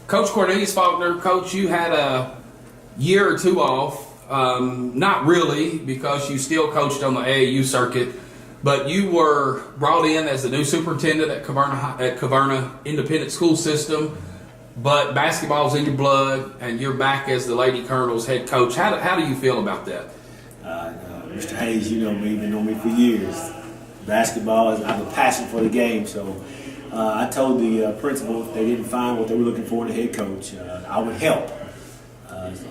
Coach Cornelius Faulkner, Coach, you had a year or two off. Not really, because you still coached on the AAU circuit, but you were brought in as the new superintendent at Caverna Independent School System. But basketball's in your blood, and you're back as the Lady Colonels head coach. How do you feel about that? Mr. Hayes, you know me, you've been knowing me for years. Basketball, I have a passion for the game, so I told the principal if they didn't find what they were looking for in a head coach, I would help.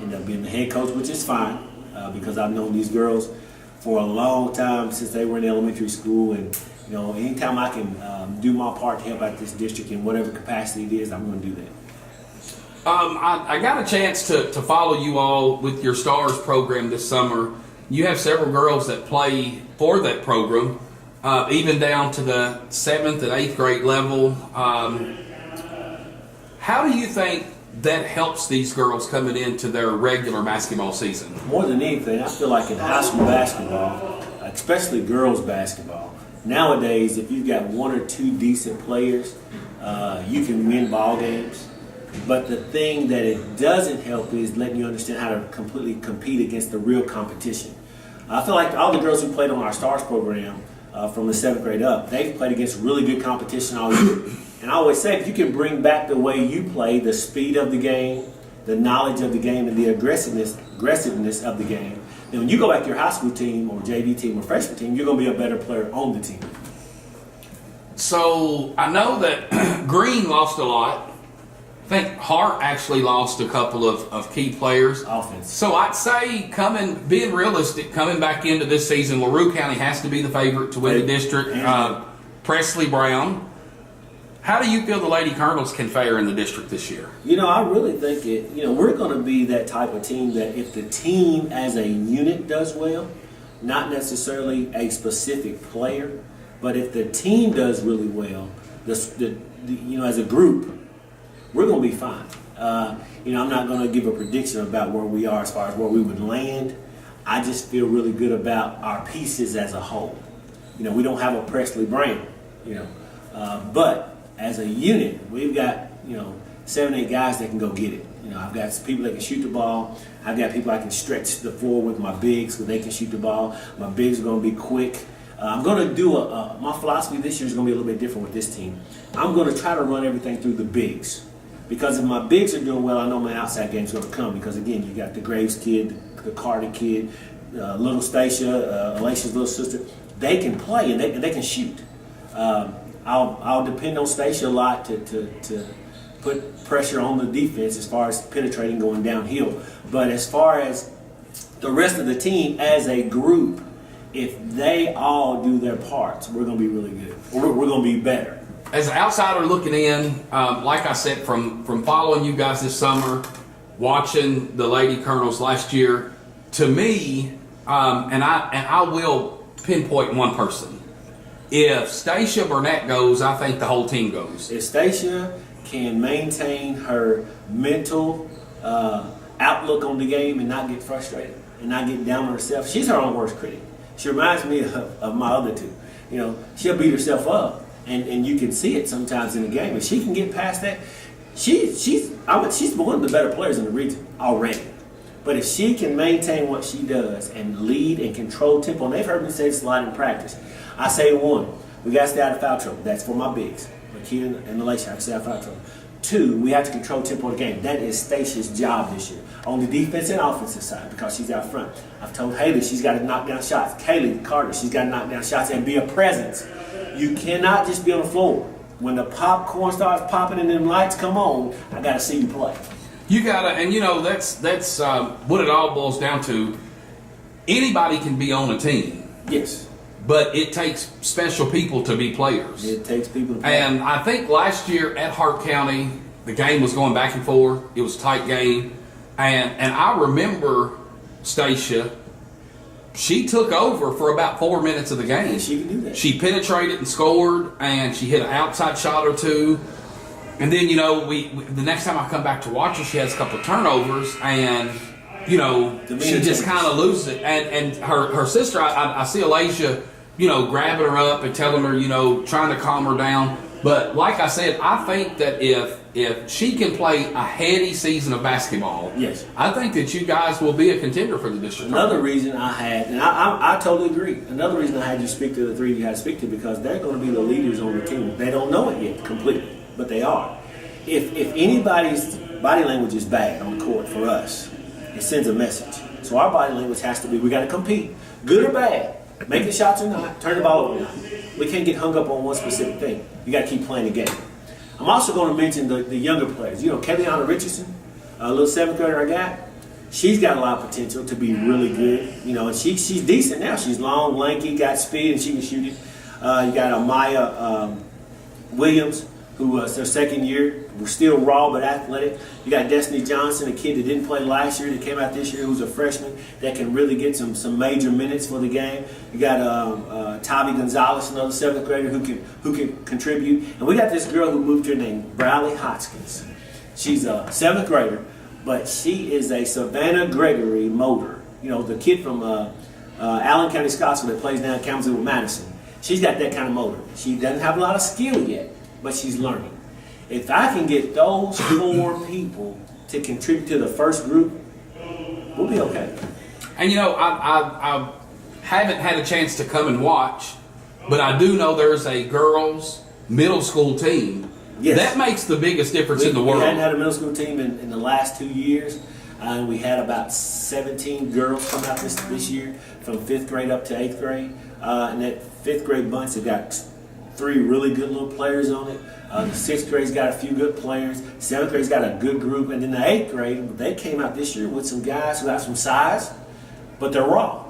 End up being the head coach, which is fine, because I've known these girls for a long time since they were in elementary school, and you know, anytime I can do my part to help out this district in whatever capacity it is, I'm going to do that. I got a chance to follow you all with your Stars program this summer. You have several girls that play for that program, even down to the 7th and 8th grade level. How do you think that helps these girls coming into their regular basketball season? More than anything, I feel like in high school basketball, especially girls basketball, nowadays if you've got one or two decent players, you can win ball games. But the thing that it doesn't help is letting you understand how to completely compete against the real competition. I feel like all the girls who played on our Stars program from the 7th grade up, they've played against really good competition all year. And I always say, if you can bring back the way you play, the speed of the game, the knowledge of the game, and the aggressiveness of the game, then when you go back to your high school team or JV team or freshman team, you're going to be a better player on the team. So I know that Green lost a lot. I think Hart actually lost a couple of key players. Offense. So I'd say being realistic, coming back into this season, LaRue County has to be the favorite to win the district. Presley Brown. How do you feel the Lady Colonels can fare in the district this year? You know, I really think we're going to be that type of team that if the team as a unit does well, not necessarily a specific player, but if the team does really well, as a group, we're going to be fine. I'm not going to give a prediction about where we are as far as where we would land. I just feel really good about our pieces as a whole. We don't have a Presley Brown, but as a unit, we've got, 7, 8 guys that can go get it. I've got people that can shoot the ball. I've got people I can stretch the floor with my bigs so they can shoot the ball. My bigs are going to be quick. I'm going to do my philosophy this year is going to be a little bit different with this team. I'm going to try to run everything through the bigs. Because if my bigs are doing well, I know my outside game is going to come. Because, again, you got the Graves kid, the Carter kid, little Stacia, Alicia's little sister. They can play and they can shoot. I'll depend on Stacia a lot to put pressure on the defense as far as penetrating going downhill. But as far as the rest of the team as a group, if they all do their parts, we're going to be really good. We're going to be better. As an outsider looking in, like I said, from following you guys this summer, watching the Lady Colonels last year, to me, and I will pinpoint one person. If Stacia Burnett goes, I think the whole team goes. If Stacia can maintain her mental outlook on the game and not get frustrated and not get down on herself, she's her own worst critic. She reminds me of my other two. She'll beat herself up. And you can see it sometimes in the game. If she can get past that, she's one of the better players in the region already. But if she can maintain what she does and lead and control tempo, and they've heard me say this a lot in practice, I say 1, we got to stay out of foul trouble. That's for my bigs. Lakia and Alicia, I can stay out of foul trouble. 2, we have to control tempo of the game. That is Stacia's job this year on the defense and offensive side because she's out front. I've told Haley she's got to knock down shots. Kaylee Carter, she's got to knock down shots and be a presence. You cannot just be on the floor. When the popcorn starts popping and them lights come on, I got to see you play. You got to, and that's what it all boils down to. Anybody can be on a team. Yes. But it takes special people to be players. It takes people to play. And I think last year at Hart County, the game was going back and forth. It was a tight game. And I remember Stacia, she took over for about 4 minutes of the game. And she can do that. She penetrated and scored, and she hit an outside shot or two. And then, the next time I come back to watch her, she has a couple of turnovers, and, she just kind of loses it. And her sister, I see Alicia, grabbing her up and telling her, trying to calm her down. But like I said, I think that if if she can play a heady season of basketball, Yes. I think that you guys will be a contender for the district. Another reason I had, and I totally agree. Another reason I had you speak to the three you had to speak to, because they're going to be the leaders on the team. They don't know it yet completely, but they are. If anybody's body language is bad on the court for us, it sends a message. So our body language has to be, we got to compete, good or bad, making shots or not, turn the ball over or not. We can't get hung up on one specific thing. You got to keep playing the game. I'm also going to mention the younger players. You know, Caverna Richardson, a little seventh grader I got. She's got a lot of potential to be really good. You know, and she's decent now. She's long, lanky, got speed, and she can shoot it. You got Amaya Williams, who was their second year. We're still raw but athletic. You got Destiny Johnson, a kid that didn't play last year that came out this year, who's a freshman that can really get some major minutes for the game. You got Tavi Gonzalez, another seventh grader who can contribute. And we got this girl who moved here named Bradley Hotchkins. She's a seventh grader, but she is a Savannah Gregory motor. You know, the kid from Allen County, Scottsville that plays down at Kalamazoo with Madison. She's got that kind of motor. She doesn't have a lot of skill yet, but she's learning. If I can get those four people to contribute to the first group, we'll be okay. And you know, I haven't had a chance to come and watch, but I do know there's a girls' middle school team. Yes. That makes the biggest difference in the world. We hadn't had a middle school team in the last 2 years. And we had about 17 girls come out this year from 5th grade up to 8th grade. And that 5th grade bunch have got 3 really good little players on it. The 6th grade's got a few good players. 7th grade's got a good group. And then the 8th grade, they came out this year with some guys who got some size, but they're raw.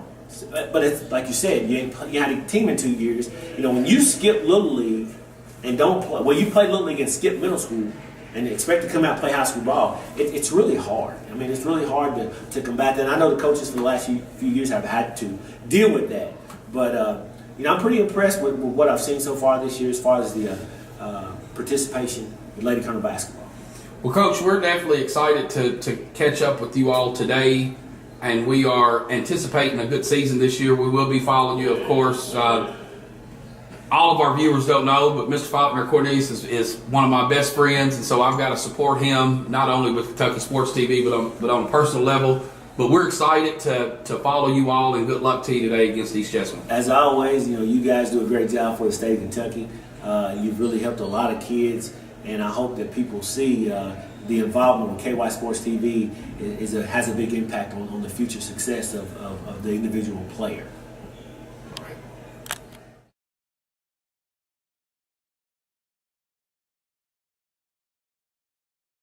But it's like you said, you had a team in 2 years. You know, when you skip Little League and don't play, well, you play Little League and skip middle school and expect to come out and play high school ball, it's really hard. I mean, it's really hard to combat that. And I know the coaches for the last few years have had to deal with that. But, you know, I'm pretty impressed with what I've seen so far this year as far as the participation in Lady Colonel basketball. Well, Coach, we're definitely excited to catch up with you all today, and we are anticipating a good season this year. We will be following you, of course. All of our viewers don't know, but Mr. Faulkner Cornelius is one of my best friends, and so I've got to support him not only with KySports.TV but on a personal level. But we're excited to follow you all, and good luck to you today against East Jessamine. As always, you know, you guys do a great job for the state of Kentucky. You've really helped a lot of kids, and I hope that people see the involvement with KySports.TV has a big impact on the future success of the individual player.